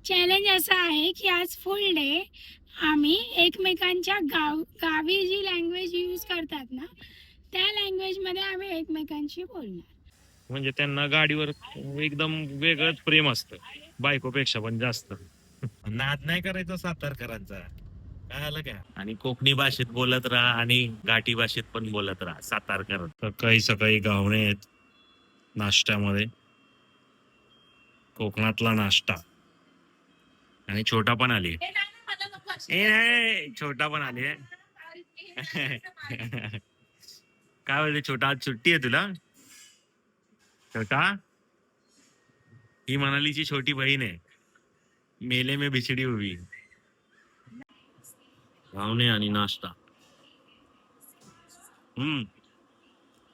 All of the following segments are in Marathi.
चॅलेंज असं आहे की आज फुल डे आम्ही एकमेकांच्या गावी जी लँग्वेज यूज करतात ना त्या लँग्वेजमध्ये आम्ही एकमेकांशी बोलणार. म्हणजे त्यांना गाडीवर एकदम वेगळंच प्रेम असतं, बायकोपेक्षा पण जास्त. नाद नाही करायचा सातारकरांचा, काय आलं का? आणि कोकणी भाषेत बोलत राहा आणि घाटी भाषेत पण बोलत राहा सातारकर. सकाळी सकाळी घावणे आहेत नाश्त्यामध्ये, कोकणातला नाश्ता. आणि छोटा पण आली, छोटा पण आली. काय बोलते छोटा, आज सुट्टी आहे तुला? छोटा ही मनालीची छोटी बहीण आहे, मेले में बिछड़ी हुई. घावणे आणि नाश्ता.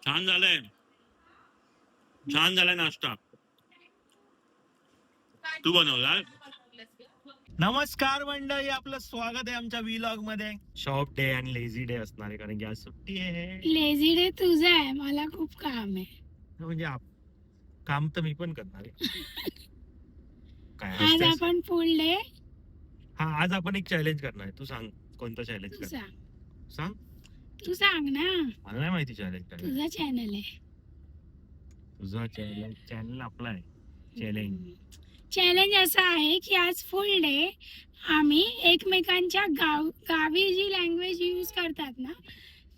छान झालंय, छान झालाय नाश्ता. तू बनवला? नमस्कार मंडळी, आपलं स्वागत आहे आमच्या व्लॉग मध्ये. शॉप डे आणि लेझी डे असणार आहे, कारण की आज सुट्टी आहे. लेझी डे तुझा आहे, मला खूप काम आहे. म्हणजे काम तर मी पण करणार आहे. काय आज हसतेस? आपण फुल डे. हा, आज आपण एक चॅलेंज करणार आहे. तू सांग कोणतं चॅलेंज तू करणार? सांग, सांग, तू सांग ना. मला नाही माहिती चॅलेंज काय. तुझा चॅनल आहे. तुझा चॅनल आपला आहे. चॅलेंज असं आहे की आज फुल डे आम्ही एकमेकांच्या गावी जी लँग्वेज यूज करतात ना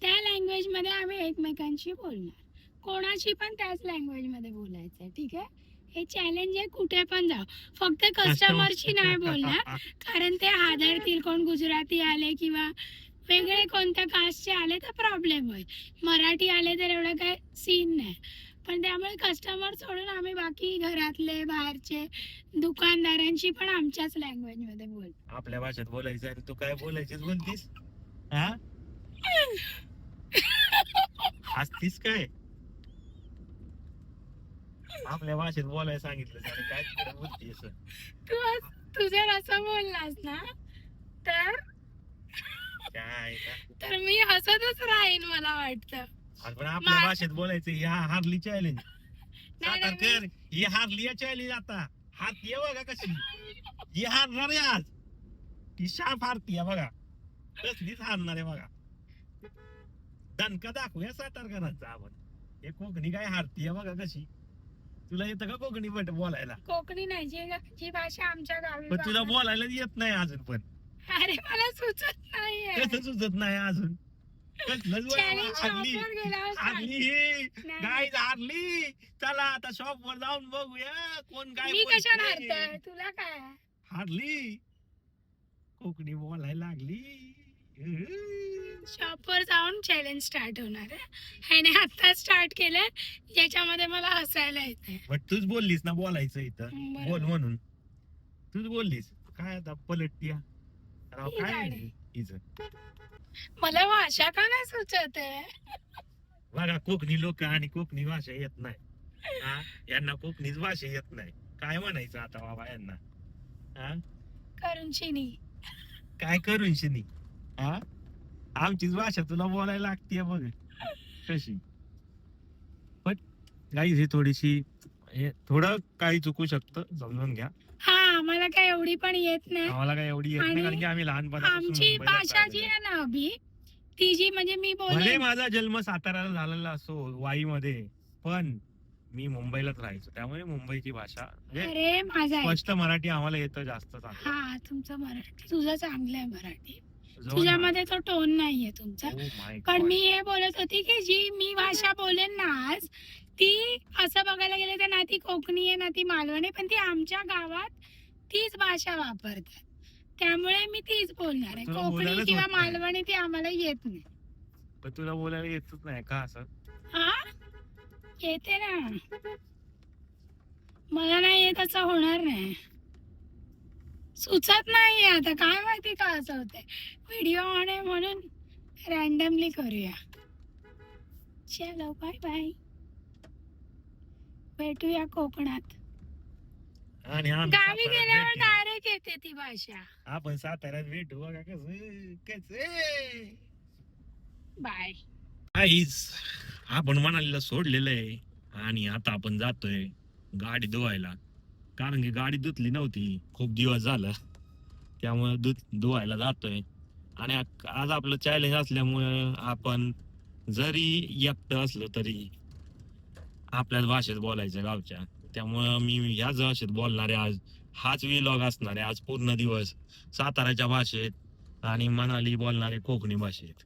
त्या लँग्वेजमध्ये आम्ही एकमेकांशी बोलणार. कोणाशी पण त्याच लँग्वेजमध्ये बोलायचं, ठीक आहे? हे चॅलेंज आहे, कुठे पण जाऊ. फक्त कस्टमरशी नाही बोलणार, कारण ते हादरतील. कोण गुजराती आले किंवा वेगळे कोणत्या कास्टचे आले तर प्रॉब्लेम होईल. मराठी आले तर एवढं काय सीन नाही. पण त्यामुळे कस्टमर सोडून आम्ही बाकी घरातले, बाहेरचे, दुकानदारांशी पण आमच्याच लँग्वेज मध्ये बोल. आपल्या भाषेत बोलायचं आणि तू काय बोलायचीच बोलतीस? हा, हसतीस काय? आपल्या भाषेत बोलायला सांगितलं तर काय तिकडे बोलतीस? तू जर असं बोललास ना तर काय तर मी हसतच राहीन, मला वाटतं. पण आपल्या भाषेत बोलायचं ही हारली चॅलेंज. सातारकर, ही हारली चॅलेंज. आता हात ये बघा कशी, ही हारणार आहे आज. ही शाप हारती आहे बघा, कसलीच हारणार आहे बघा. दणका दाखवूया सातारकरांचा आपण. हे कोकणी काय हारती आहे बघा कशी. तुला येतं का कोकणी बोलायला? कोकणी नाही, जी भाषा आमच्या गावी. पण तुला बोलायला येत नाही अजून पण. अरे मला सुचत नाहीये. कसं सुचत नाही अजून? हारली. चला आता शॉप वर जाऊन बघूया कोण काय. मी कशाला हारतोय, तुला काय? हारली, कोकणी बोलायला लागली. शॉपवर जाऊन चॅलेंज स्टार्ट होणार आहे. ह्याने आता स्टार्ट केलंय, याच्यामध्ये मला हसायला येते. बट तूच बोललीस ना बोलायचं इथं, बरोबर. बोल म्हणून तूच बोललीस. काय आता पलटतीया राव, ही काय गाडी. हिचं? मला भाषा का नाही सुचत आहे? बघा, कोकणी लोक आणि कोकणी भाषा येत नाही. हा, यांना कोकणीच भाषा येत नाही. काय म्हणायचं आता बाबा यांना? हा, करून शिनी काय करून शिनी? हा, आमचीच भाषा तुला बोलायला लागतीये बघ कशी. पण काही ही थोडीशी, थोडं काही चुकू शकतं, समजून घ्या. हा, मला काय एवढी पण येत नाही. आम्हाला काय एवढी येत नाही, आणि कारण की आम्ही लहानपणापासून आमची मुंबईला भाषा जी राहिलेलो. आहे ना अभि, ती जी म्हणजे मी भले बोले. माझा जन्म साताऱ्याला झालेला असो, वाईमध्ये, पण मी मुंबईलाच राहायचो, त्यामुळे मुंबईची भाषा म्हणजे अरे माझा स्पष्ट मराठी आम्हाला येतं जास्त. हा, तुमचं मराठी तुझं चांगलं आहे. मराठी चांगलं. तुझ्यामध्ये तो टोन नाहीये तुमचा. Oh my पण God. मी हे बोलत होती की जी मी भाषा बोलेन ना आज, ती असं बघायला गेले तर ना ती कोकणी आहे ना ती मालवणी, पण ती आमच्या गावात तीच भाषा वापरतात, त्यामुळे मी तीच बोलणार आहे. तुला कोकणी बोलायलाच किंवा होत नाही. मालवणी ती आम्हाला येत नाही. पण तुला बोलायला येतच नाही का असं? हा, येते ना, मला नाही येत असं होणार नाही. सुचत नाही आता, काय माहिती का असं होतंय. व्हिडिओ ऑन आहे म्हणून रॅन्डमली करूया. चलो बाय बाय, भेटूया कोकणात. आणि आम्ही गावी साताऱ्यात गेल्यावर भेटू. डायरेक्ट येते ती भाषा. आपण साताऱ्यात भेटू बघा कसं कसं. बाय. आईच आपण मनालीला सोडलेलं आहे आणि आता आपण जातोय गाडी धुवायला. कारण की गाडी धुतली नव्हती खूप दिवस झालं, त्यामुळे धुवायला जातोय. आणि आज आपलं चॅलेंज असल्यामुळे आपण जरी एकटं असलो तरी आपल्याच भाषेत बोलायचं गावच्या. त्यामुळं मी ह्याच भाषेत बोलणार आहे आज. हाच व्लॉग असणार आहे आज पूर्ण दिवस साताऱ्याच्या भाषेत आणि मनाली बोलणारे कोकणी भाषेत.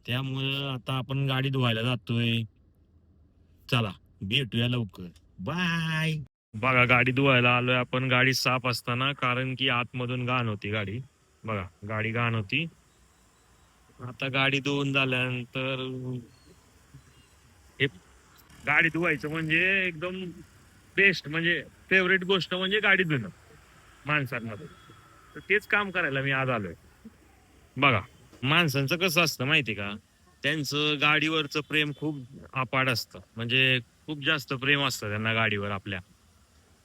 त्यामुळं आता आपण गाडी धुवायला जातोय. चला भेटूया लवकर, बाय. बघा गाडी धुवायला आलोय आपण. गाडी साफ असताना, कारण की आतमधून घाण होती गाडी. बघा गाडी घाण होती. आता गाडी धुवून झाल्यानंतर हे गाडी धुवायचं म्हणजे एकदम बेस्ट, म्हणजे फेवरेट गोष्ट म्हणजे गाडी धुणं माणसांमध्ये. तर तेच काम करायला मी आज आलोय. बघा माणसांचं कसं असतं माहिती का, त्यांचं गाडीवरचं प्रेम खूप अपाट असतं, म्हणजे खूप जास्त प्रेम असतं त्यांना गाडीवर आपल्या.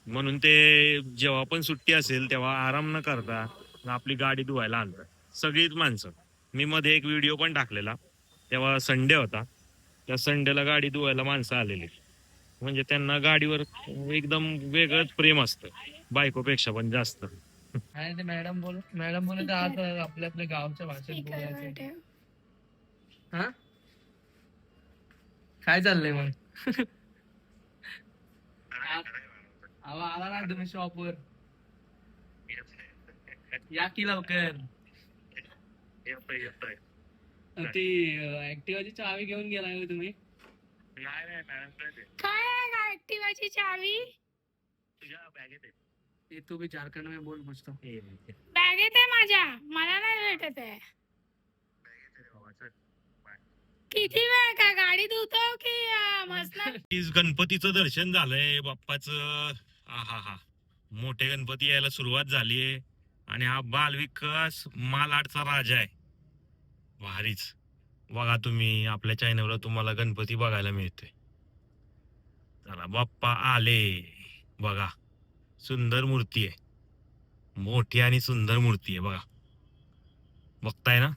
म्हणून ते जेव्हा पण सुट्टी असेल तेव्हा आराम न करता आपली गाडी धुवायला आणतात सगळीच माणसं. मी मध्ये एक व्हिडिओ पण टाकलेला, तेव्हा संडे होता. त्या संडेला गाडी धुवायला माणसं आलेली, म्हणजे त्यांना गाडीवर एकदम वेगळंच प्रेम असतं, बायकोपेक्षा पण जास्त. आणि ते मॅडम बोलत आज आपल्या आपल्या गावच्या भाषेत बोलायचं. ठेव. हा काय चाललंय मग? अहो आला ना तुम्ही शॉपवर, या की लवकर. ती ऍक्टिवाची चावी घेऊन गेलाय होय तुम्ही? काय आहे ऍक्टिवाची चावी? ते तू भी झारखंड में बोल कुछ तो. बॅगेत आहे माझ्या, मला नाही भेटत आहे. किती वेळ का गाडी धुतो की मसला? गणपतीचं दर्शन झालंय बाप्पाचं. हा हा, मोठे गणपती यायला सुरुवात झालीये. आणि हा बाल विकास मालाडचा राजा आहे, भारीच. बघा तुम्ही आपल्या चॅनलवर तुम्हाला गणपती बघायला मिळतोय. चला बाप्पा आले. बघा सुंदर मूर्ती आहे, मोठी आणि सुंदर मूर्ती आहे. बघा बघताय ना,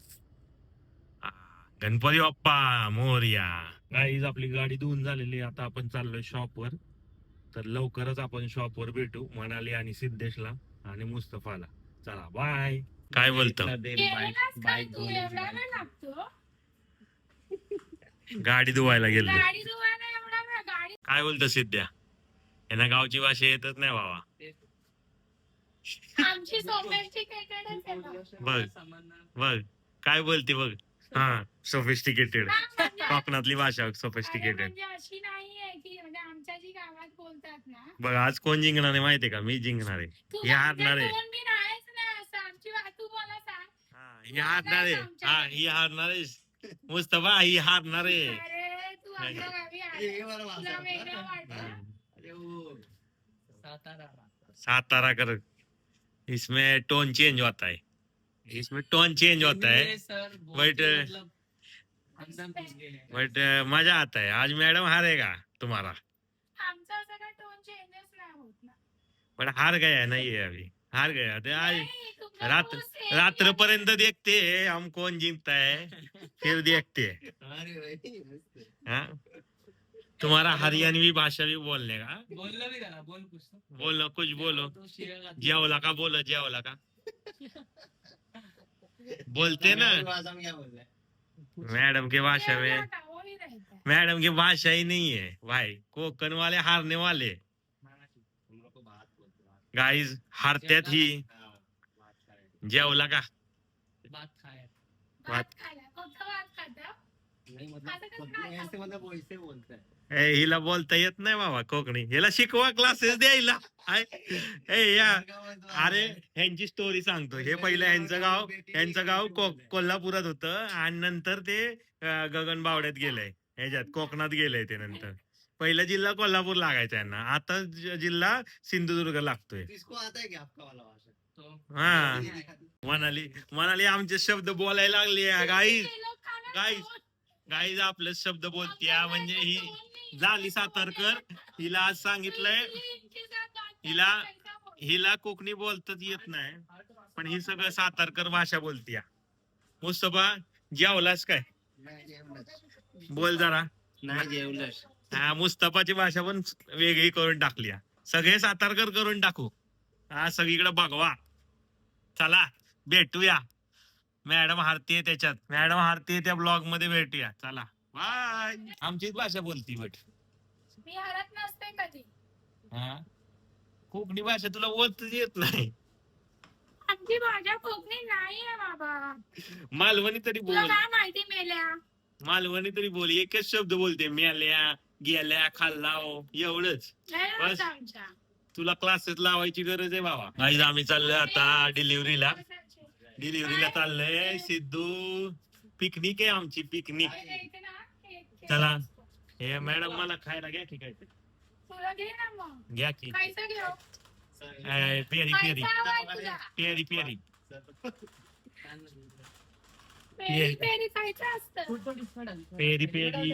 गणपती बाप्पा मोरया. गाईज आपली गाडी धुवून झालेली, आता आपण चाललोय शॉपवर. तर लवकरच आपण शॉपवर भेटू, मनाली आणि सिद्धेशला आणि मुस्तफाला. चला बाय. काय बोलतो? गेलास काय तू? एवढा वेळ लागतो गाडी धुवायला गेलो. गाडी धुवायला? एवढा वेळ गाडी? काय बोलतो सिद्ध्या? यांना गावची भाषा येतच नाही बाबा. आमची सोफिस्टिकेटेडच आहे ना. बघ बघ काय बोलते बघ. हा सोफिस्टिकेटेड, हा, म्हणजे कोकणातली भाषा अरे सोफिस्टिकेटेड. म्हणजे अशी नाहीये की म्हणजे आमच्या जी गावात बोलतात ना. बघ आज कोण जिंकणार आहे माहितीये का? मी जिंकणार आहे. तू हे हारणार आहे. दोन मी नाहीच नाही असं आमची तू मला सांग. हा, ही हारणार आहे. हा ही हारणार आहे. मुस्तफा ही हारणार आहे. अरे तू आमच्या गावी आलास. तुला वेगळं वाटतं? सातारा. सातारा कर, इसमें टोन चेंज होता है, इसमें टोन चेंज होता है. सर But, एकदम पूछ गए हैं. बट मजा आता है. आज मैडम हारेगा तुम्हारा, आमचं असं काय टोन चेंजेस नाही होत ना. पण हार गया नहीं है अभी, हार गया. ते आज नाही, तुमचा रात तो same रात्र पर्यंत देखते हैं हम कौन जीतता है, फिर देखते हैं. हाँ? तुम्हारा हरियाणवी भाषा भी बोलने का? बोललो भी ना, बोल कुछ तो. बोलो कुछ बोलो. तो शेर जेवला का बोलो, जेवला का बोलते ना. मैडम की भाषा में, वेगळं का? वही रहता है. मैडम की भाषा ही नहीं है भाई. कोकण वाले हारने वाले. गाइस हारत्यात ही. जेवला का? बात खाया. भात खायला फक्त भात खाता? असं कसं खाता? ए हिला बोलता येत नाही बाबा कोकणी. हिला शिकवा क्लासेस द्यायला. ए या अरे ह्यांची स्टोरी सांगतो. हे पहिलं यांचं गाव कोल्हापुरात होतं आणि नंतर ते गगनबावड्यात गेलंय, ह्याच्यात कोकणात गेलंय. ते नंतर पहिला जिल्हा कोल्हापूर लागायचा यांना, आता जिल्हा सिंधुदुर्ग लागतोय. तो हा म्हणाली आमचे शब्द बोलायला लागले. गाईज ते लोक खाणार गाईज कोण? गाईज आपलं शब्द बोलत्या म्हणजे ही झाली सातारकर. हिला आज सांगितलंय हिला कोकणी बोलताच येत नाही, पण ही सगळं सातारकर भाषा बोलतीया. मुस्तफा जेवलास काय? बोल जरा. नाही जेवलंस. हा मुस्तफाची भाषा पण वेगळी करून टाकली. सगळे सातारकर करून टाकू. हा सगळीकडे बघवा. चला भेटूया. मॅडम हारतीये त्याच्यात. मॅडम हारतीये त्या ब्लॉग मध्ये भेटूया. चला बाय. आमचीच भाषा बोलती बट. मी हरत नसते कधी. हा कोकणी भाषा तुला बोलताच येत नाही. आमची भाषा कोकणी नाही आहे बाबा. मालवणी तरी तुला बोल. काय माहिती मेल्या. मालवणी तरी बोल. एकच शब्द बोलते. मेल्या गेल्या खाल्लाव एवढंच. नाही बस. होत आमच्या. तुला क्लासेस लावायची गरज आहे बाबा. आज आम्ही चाललोय आता डिलिव्हरीला. डिलिव्हरीला चाललंय. सिद्धू पिकनिक आहे आमची. पिकनिक. चला हे मॅडम मला खायला घ्या की काय. तुला घे ना मग. घ्या की. खायचं घेऊ. पेरी पेरी खायचं हवंय तुला. पेरी पेरी पेरी पेरी खायचं असतं. Peri peri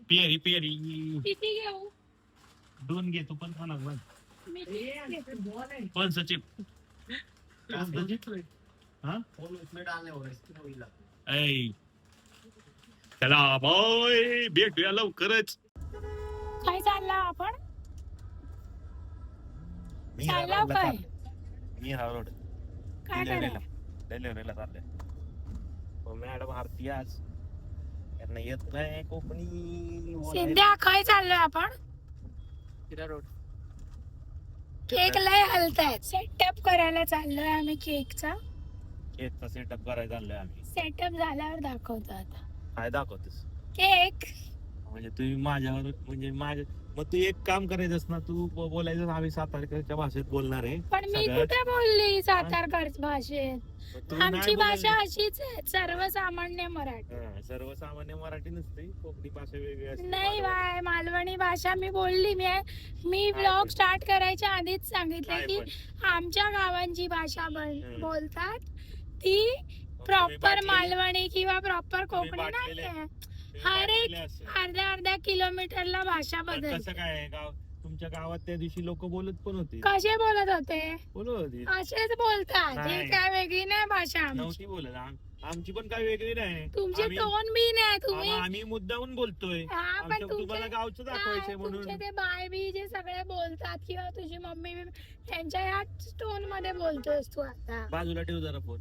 peri peri. किती घेऊ. 2 घे तू पण खाणार ना. मी घेते. पण सचिन हा ऐ चला बाय भेटूया लवकरच. काय चालला आपण. चालला काय. मी हा रोड काय करायला. डिलिव्हरीला चाललंय. मॅडम आरती आज त्यांना येत नाही कोकणी. सिंध्या काय चाललोय आपण. केक लय हलतायत. सेटअप करायला चाललोय आम्ही केकचा. केकचा सेटअप करायला चाललोय आम्ही. सेटअप झाल्यावर दाखवतो आता. काय दाखवतेस. केक. म्हणजे तुम्ही माझ्यावर म्हणजे माझ्या मग तू एक काम करायचंस ना. तू बोलायचं आम्ही सातारकरच्या भाषेत बोलणार आहे. पण मी सगळ्यात. कुठे बोलली सातारकर भाषेत. मग तू नाही आमची बोलायचं. भाषा अशीच आहे. सर्वसामान्य मराठी. हा, सर्वसामान्य मराठी नसते. कोकणी भाषा वेगळी असते. नाही बाय मालवणी भाषा मी बोलली. मी ब्लॉग स्टार्ट करायच्या आधीच सांगितलं काय की पण. आमच्या गावांची भाषा बोलतात ती मग तुम्ही प्रॉपर बाटलेले- मालवणी किंवा प्रॉपर तुम्ही कोकणी बाटलेले- नाहीये. तुम्ही हर एक बाटलेले असेल. अर्ध्या किलोमीटरला भाषा पण बदलते. कसं काय आहे, तुमच्या गावात त्या दिवशी लोक बोलत पण होते. कसे बोलत होते. बोलत होती. असेच बोलतात. ही नाही. काय वेगळी नाही भाषा आमची. नव्हती बोलत. आमची पण काय वेगळी नाही. तुमची आम्ही- टोन बी नाही तुम्ही. आम्ही मुद्दाहून बोलतोय. हा पण आमच्या तुम्हाला गावचं दाखवायचंय म्हणून. तुमचे ते बाय बी जे सगळे बोलतात किंवा तुझी मम्मी बी त्यांच्या ह्याच टोन मध्ये बोलतोस तू आता. बाजूला ठेव जरा फोन.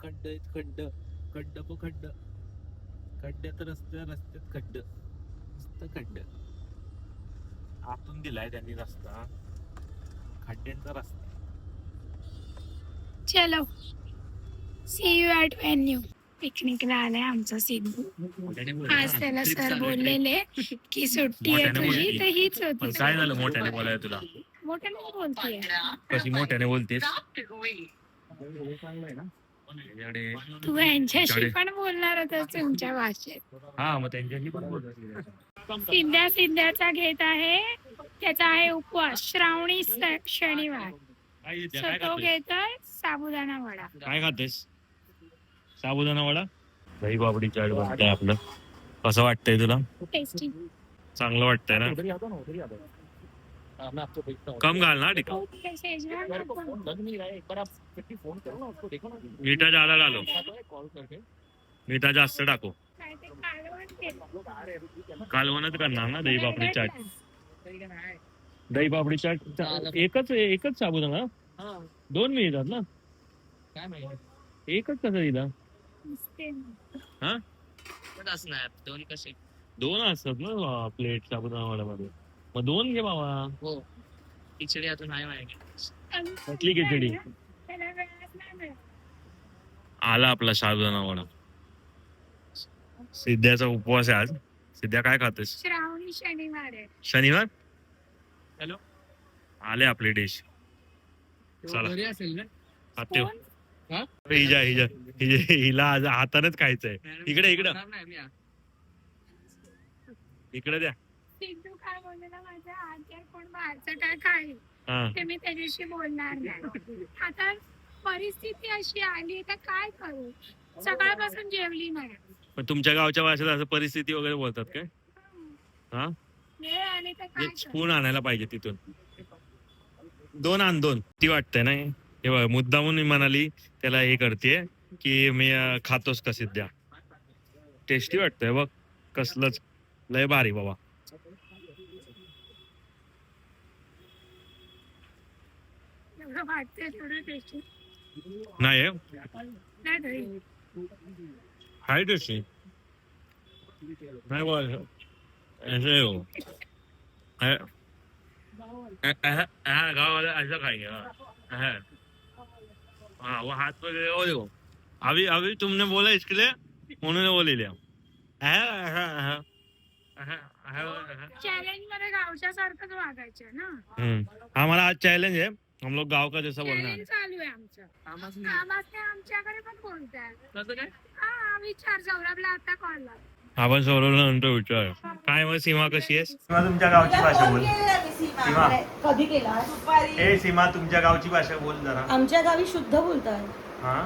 खड्ड आहेत, खड्ड खड्ड प खड्ड. खड्ड्यात रस्त्यात खड्ड. नुसतं खड्ड. आतून दिलाय त्यांनी रस्ता. खड्ड्यांचा रस्ता. चलो सी यू ॲट व्हेन्यू. पिकनिकला आलाय आमचा सिद्धू. आज त्याला सर बोललेले की सुट्टी आहे मोठ्याने तुझी बोलली. तर हीच पण होती. काय झालं मोठ्याने बोलाय तुला. मोठ्याने बोलतीये. कशी मोठ्याने बोलतेस. तू यांच्याशी इकडे. पण बोलणार होतास तुमच्या भाषेत. हा मग त्यांच्याशी पण बोलतो. सिंध्याचा घेत आहे. त्याचा आहे उपवास श्रावणी शनिवार. काय So तो घेतोय साबुदाणा वडा. काय खातेस. साबुदाणा वडा. दही पापडी चाट बनतंय आपलं. कसं वाटतंय तुला. टेस्टी. चांगलं वाटतंय ना. कम घाल ना टिका. शेजवान नको. मीठा ज्यादा डालो. मीठा जास्त टाको. काय ते कालवण केलं. कालवणच करणार ना दही पापडी चाट. दही पापडी चाट एकच साबुदाणा. 2 मिळतात ना. काय माहिती. एकच कसं दिला. नुसते. हा पण असणार दोन कसे. 2 असतात ना प्लेट साबुदाणा वड्यामध्ये. मग 2 घे बाबा. हो खिचडी अजून आहे माहिती. कसली खिचडी. त्याला वेळच नाही मिळत. आला आपला साबुदाणा वडा. सिद्ध्याचा उपवास आहे आज. सिद्ध्या काय खातेस. श्रावणी शनिवार आहे. शनिवार. हॅलो. आले आपली डिश. चला. घरी असेल ना. खाते हो. कोण? हिला आज हातानेच खायचंय. इकडे करणार नाही मी. इकडे द्या. सिद्धू काय बोललेला माझ्या आजच्या कोण बाहेरचं काय खाईल हा ते मी त्याच्याशी बोलणार नाही. आता परिस्थिती अशी आली तर काय करू. सकाळपासून जेवली नाही. पण तुमच्या गावच्या भाषेत असं परिस्थिती वगैरे बोलतात काय. हा वेळ आली तर काय करू. स्पून आणायला पाहिजे तिथून. 2 आण 2. ती वाटतंय ना हे बघ. मुद्दामून मी म्हणाली त्याला हे करते की मी खातोस का सिद्ध्या. टेस्टी वाटतंय बघ. कसलंच लय भारी बाबा. जेवढं वाटतंय तेवढं टेस्टी नाही नाही तरी. हाय टेस्टी नाही बोल ऐसे हो गावाला ऐसा खाएंगे हाँ वो हाथ पे वो देखो अभी अभी तुमने बोला इसके लिए उन्होंने वो ले लिया चॅलेंज मध्ये गावच्या सारखंच वागायचं ना. हमारा आज चैलेंज है हम लोग गांव का जैसा बोलना है चॅलेंज चालू आहे आमचं. कामाचे आमच्याकडे पण बोलताय. कसं काय हा विचार सौरभला आता कॉल लाव. आपण सौरवला नंतर विचार काय मग सीमा कशी आहे? सीमा तुमच्या गावची भाषा बोल. सीमा कधी केला ए सीमा तुमच्या गावची भाषा बोल जरा. आमच्या गावी शुद्ध बोलतात. हा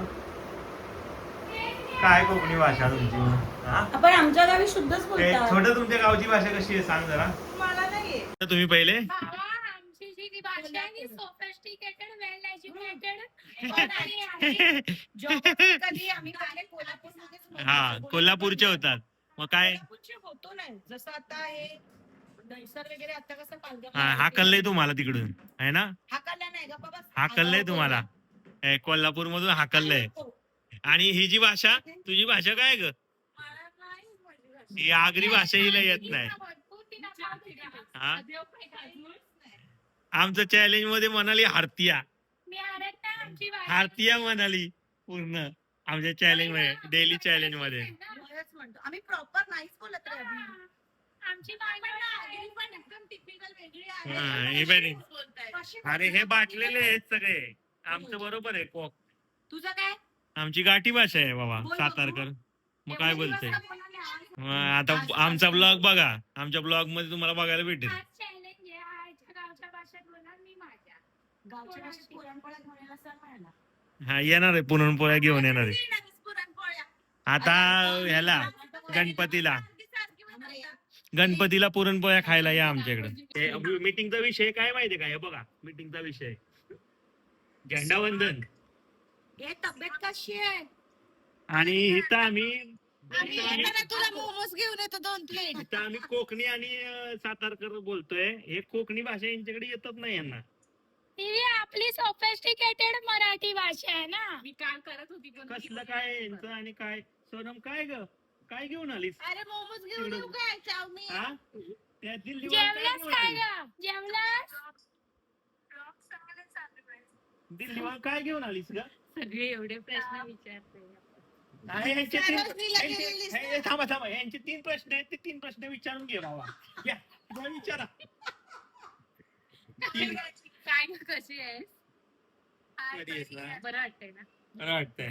काय कोकणी भाषा तुमची? हा आपण आमच्या गावी शुद्धच बोलतात. छोटं तुमच्या गावची भाषा कशी आहे सांग जरा. मला नाही तुम्ही पहिले बाबा, आमची जी भाषा आहे ती सोफिस्टिकेटेड वेल एज्युकेटेड कधी आम्ही पहिले कोल्हापूरमध्येच हा कोल्हापूरचे होतात मग काय कोल्हापूरचे होतो नाही. जसं आता हे दहिसर वगैरे आता कसं हाकललंय तुम्हाला तिकडून आहे ना? हाकलला नाही ग बाबा. हाकललंय तुम्हाला कोल्हापूर मधून हाकललंय. आणि ही जी भाषा तुझी भाषा काय ग? ही आगरी भाषा हिला येत नाही. हा आमचं चॅलेंज मध्ये म्हणाली हारतिया मी हरत नाही आमची भाषा. हारतिया म्हणाली पूर्ण आमच्या चॅलेंज मध्ये डेली चॅलेंज मध्ये. म्हणतो आम्ही प्रॉपर नाहीच बोलत रे अभि. आमची भाषा पण एकदम टिपिकल वेगळी हा, हे बघ. आहे. अरे हे बाटलेले आहेत सगळे आमचं बरोबर आहे कोक. तुझं काय आमची गाठी भाषा आहे बाबा सातारकर. मग काय बोलते आता आमचा ब्लॉग बघा. आमच्या ब्लॉग मध्ये तुम्हाला बघायला भेटेल. आज चॅलेंज आहे. आजच्या गावच्या भाषेत बोलणार मी माझ्या. गावच्या भाषेत पुरणपोळ्या घेऊन यायला सांग मला. हा येणार आहे पुरणपोळ्या घेऊन येणार आहे पुरणपोळ्या आता ह्याला गणपतीला पुरणपोळ्या खायला या आमच्याकडे. मीटिंगचा विषय काय माहितीये का? हे बघा मीटिंगचा विषय झेंडावंदन. हे तब्येत कशी आहे? आणि इथं आम्ही तुला मोमोज घेऊन येतो 2 प्लेट. इथं आम्ही कोकणी आणि सातारकर बोलतोय. हे कोकणी भाषा यांच्याकडे येतच नाही यांना. ही आपली सोफिस्टिकेटेड मराठी भाषा आहे ना. मी काल करत होती पण कसलं काय यांचं आणि काय सोनम काय ग काय घेऊन आलीस? अरे मोमोज घेऊन येऊ काय? चाऊमिन. हा त्या दिल्ली जेवलास काय ग? जेवलास? दिल्लीवर काय घेऊन आलीस ग? सगळे एवढे प्रश्न विचारते. थांबा थांबा यांचे 3 प्रश्न आहेत. ते 3 प्रश्न विचारून घे बाबा. या विचारा. काय कशी आहेस? बरी आहेस ना? बरं वाटतंय ना? बरं वाटतंय.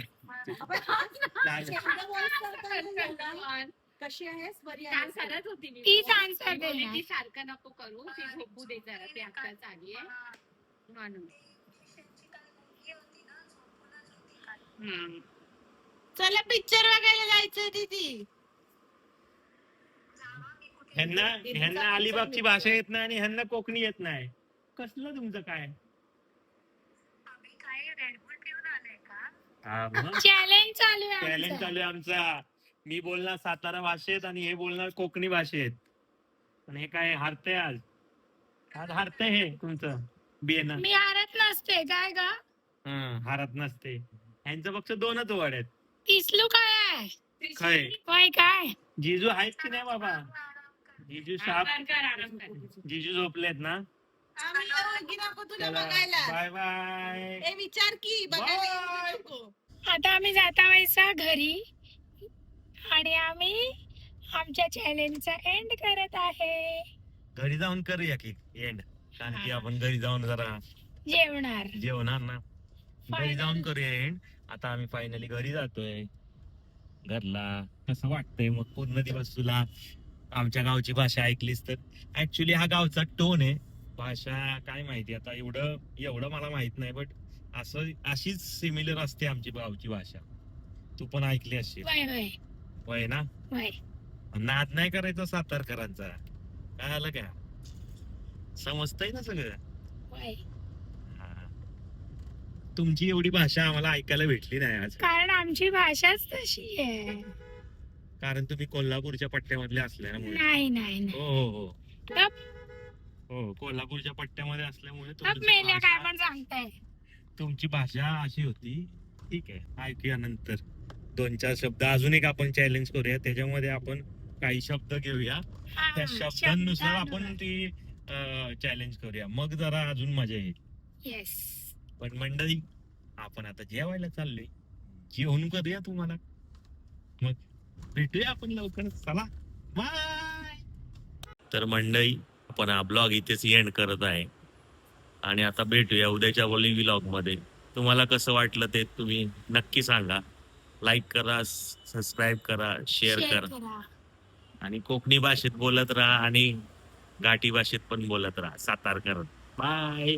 कशी आहेस? बरी आहेस? करत होती मी. तीच आन्सर देणार. ती सारखं नको करू. ती झोपू दे जरा. ती आत्ताच आली आहे म्हणून. चला पिक्चर बघायला जायचंय दीदी. ह्यांना अलिबागची भाषा येत नाही आणि ह्यांना कोकणी येत नाही. कसलं तुमचं काय? चॅलेंज चालू आहे चॅलेंज आमचं. चालू आहे आमचा. मी बोलणार सातारा भाषेत आणि हे बोलणार कोकणी भाषेत. पण हे काय हारतंय आज हारतंय हे तुमचं बियाणं. मी हारत नसते काय ग? हारत नसते. ह्यांचं फक्त 2च वर्ड आहेत. इस्लू काय आहे? काय होय काय? जिजू आहेत की नाही बाबा? जिजू जिजू झोपलेत ना? Bye bye. विचार की बघायला नको. आता आम्ही जाता व्हायचा घरी आणि आम्ही आमच्या चॅलेंजचा एंड करत आहे. घरी जाऊन करूया की एंड. कारण की आपण घरी जाऊन जरा जेवणार ना. घरी जाऊन करूया एंड. आता आम्ही फायनली घरी जातोय घरला. कसं वाटतंय मग पूर्ण दिवस तुला आमच्या गावची भाषा ऐकलीस तर? ऍक्च्युली हा गावचा टोन आहे. भाषा काय माहिती आता एवढं मला माहित नाही. बट अशीच सिमिलर असते आमची गावची भाषा. तू पण ऐकली असेल. होय ना? नाद नाही करायचा सातारकरांचा. काय आलं का? समजतंय ना सगळं? तुमची एवढी भाषा आम्हाला ऐकायला भेटली नाही आज. कारण आमची भाषाच तशी आहे. कारण तुम्ही कोल्हापूरच्या पट्ट्यामधले असल्यामुळे. नाही हो कोल्हापूरच्या पट्ट्यामध्ये असल्यामुळे मेल्या काय पण सांगताय. तुमची भाषा अशी होती. ठीक आहे, ऐकूया नंतर 2-4 शब्द अजून एक आपण चॅलेंज करूया. त्याच्यामध्ये आपण काही शब्द घेऊया, हा, त्या शब्दांनुसार आपण शब्दानुसार. ती चॅलेंज करूया, मग जरा अजून मजा येईल. येस. पण मंडळी, आपण आता जेवायला चाललोय, जेवण करूया तुम्हाला, मग भेटूया आपण लवकर. चला, बाय. तर मंडळी, आपण हा ब्लॉग इथेच एंड करत आहे आणि आता भेटूया उद्याच्या व्लॉग मध्ये. तुम्हाला कसं वाटलं ते तुम्ही नक्की सांगा. लाईक करा, सबस्क्राईब करा, शेअर शेअर करा करा. आणि कोकणी भाषेत बोलत राहा आणि घाटी भाषेत पण बोलत राहा, सातारकर. बाय.